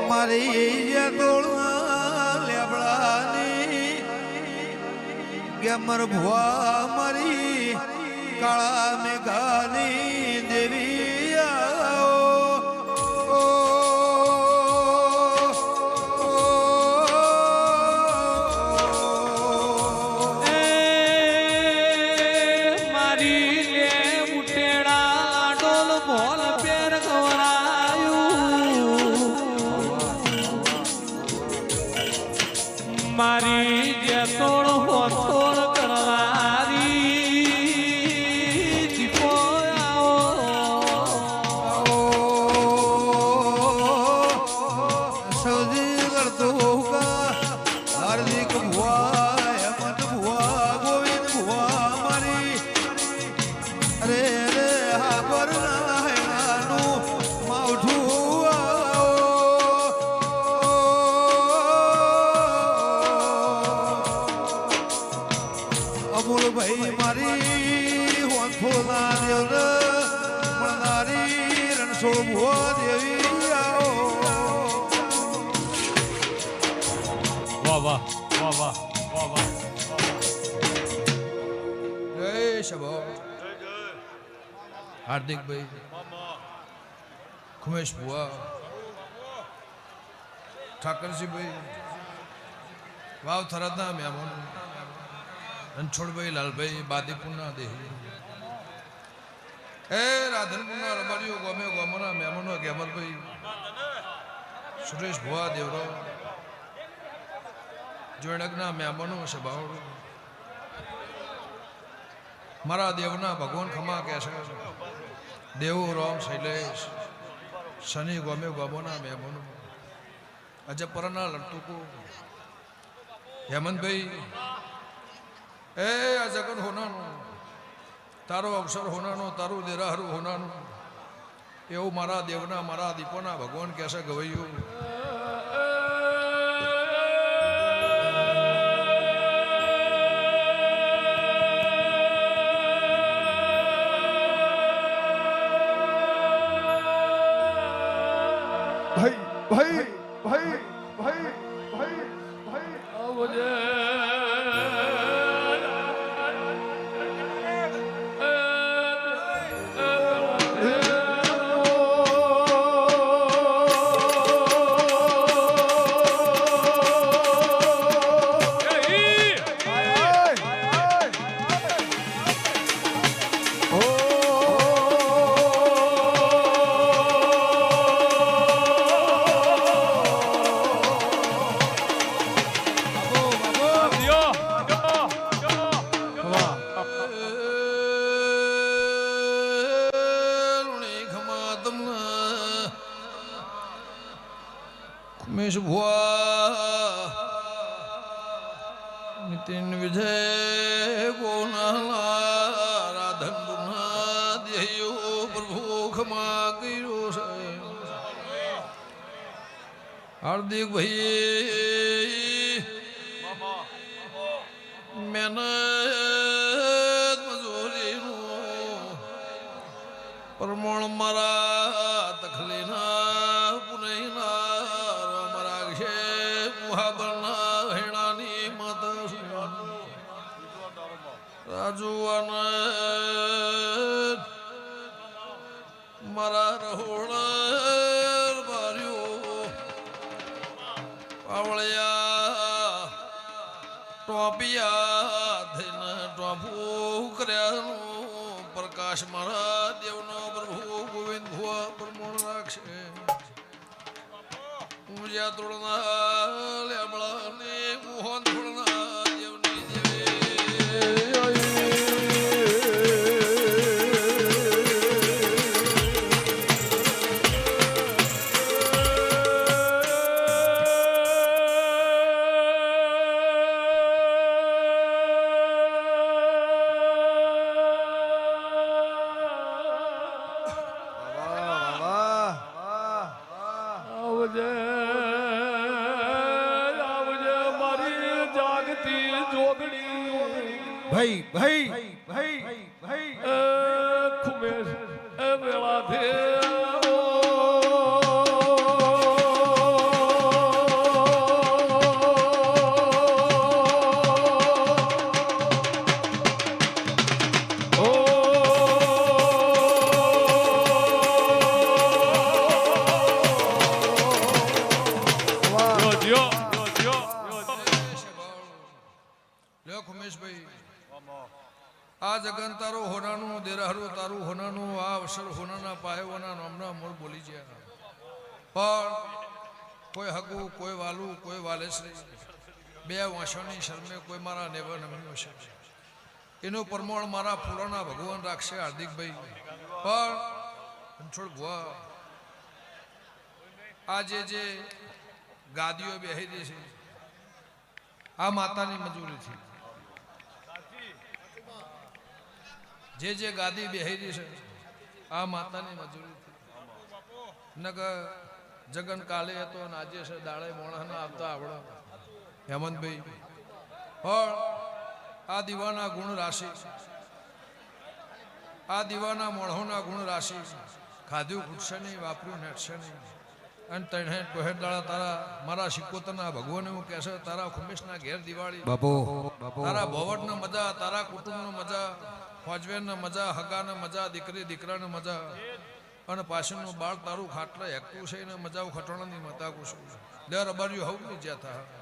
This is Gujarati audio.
મારી લેબડાની ગેમર ભુવા મારી કાળા મેઘાની દેવી મારી જે તોડ હોતોડ કરવારી દીપો સૌદી કરતો હાર્દિક ભુવા હેમંત ભુવા ગોવિંદ ભુવા મારી અરે રે હાબર નાનું માવઠું અમૂલ ભાઈ મારી હોંથોલા દેવ મળનારી રણછોડ ભુવા દેવી આવો વાહ વાહ વાહ વાહ વાહ વાહ જય શબો હાર્દિક ભાઈ ખુમેશ ભુવા ઠાકરસિંહ ભાઈ વાવ થરાદના મહેમાન રણછોડભાઈ લાલભાઈ બાદીપુરના દેહી એ રાધનપુરના રબારીઓ ગમે ગોમના મહેમાનો ગેમરભાઈ સુરેશ ભુવા દેવરો જોડકના મહેમાનો સભાઓ મારા દેવના ભગવાન ખમા કહે છે દેવો રામ શૈલેષ શનિ ગમે ગોમોના મહેમાનો અજપરના લડતુકો હેમંતભાઈ એ આ જગન હોનાનું તારો અવસર હોનાનો તારું દેરાહરું હોનાનું એવું મારા દેવના મારા દીપોના ભગવાન કહેશે ગવૈયું ભાઈ ભાઈ ભાઈ ભાઈ ભાઈ ભાઈ આવજે ખુમેશ ભુવા નિતિન વિજય ગોનાલા રાધનપુરના દેયો પ્રભુ ખમા કર્યો છે હાર્દિક ભાઈ મહેનત મજૂરીનું પ્રમાણ મારા તખલીના પુનઃના રાજુવાન મારા રહોળ બાર્યો પાવળિયા ટોપિયા થઈને ટોપું કર્યાનું પ્રકાશ મારા દેવનો પ્રભુ ગોવિંદ ભુવા પ્રમોણ રાખશે હું જ્યાં તોડના લેબડાને મોહન તોડના દેવની દેવી ભાઈ ભાઈ ભાઈ ભાઈ ખુમેશ લ્યો ખુમેશભાઈ આ જગન તારું હોનાનું દેરાહરું તારું હોનાનું આ અવસર હોનાના પાયોના નામના મૂળ બોલી ગયા પણ કોઈ હગું કોઈ વાલું કોઈ વાલેશ્રી બે વાંસોની શરમે કોઈ મારા નેવા નમ્યો છે એનું પ્રમાણ મારા ફૂલોના ભગવાન રાખશે હાર્દિકભાઈ પણ છોડ ભુવા આ જે ગાદીઓ બેહી દે છે આ માતાની મજૂરી છે જે ગાદી બેહી છે આ માતાની મજૂરી નક જગન કાલે હતો અને આજે છે દાડે મોણસના આવતા આવડા હેમંતભાઈ પણ આ દીવાના ગુણ રાશિ આ દીવાના મોણહોના ગુણ રાશિ ખાધ્યું ખૂટશે નહીં વાપર્યું નેટશે નહીં અને તણે ટોહેર દાડા તારા મારા શિકોતરના ભગવાન એવું કહેશે તારા ખુમેશના ઘેર દિવાળી તારા ભોવટના મજા તારા કુટુંબનો મજા ફોજવેરના મજા હગાના મજા દીકરી દીકરાના મજા અને પાછળનું બાળ તારું ખાટલે હેકતું છે એને મજા ખટોણાની મતા કુશું દર અબાર્યું હવું નહીં જ્યાં થા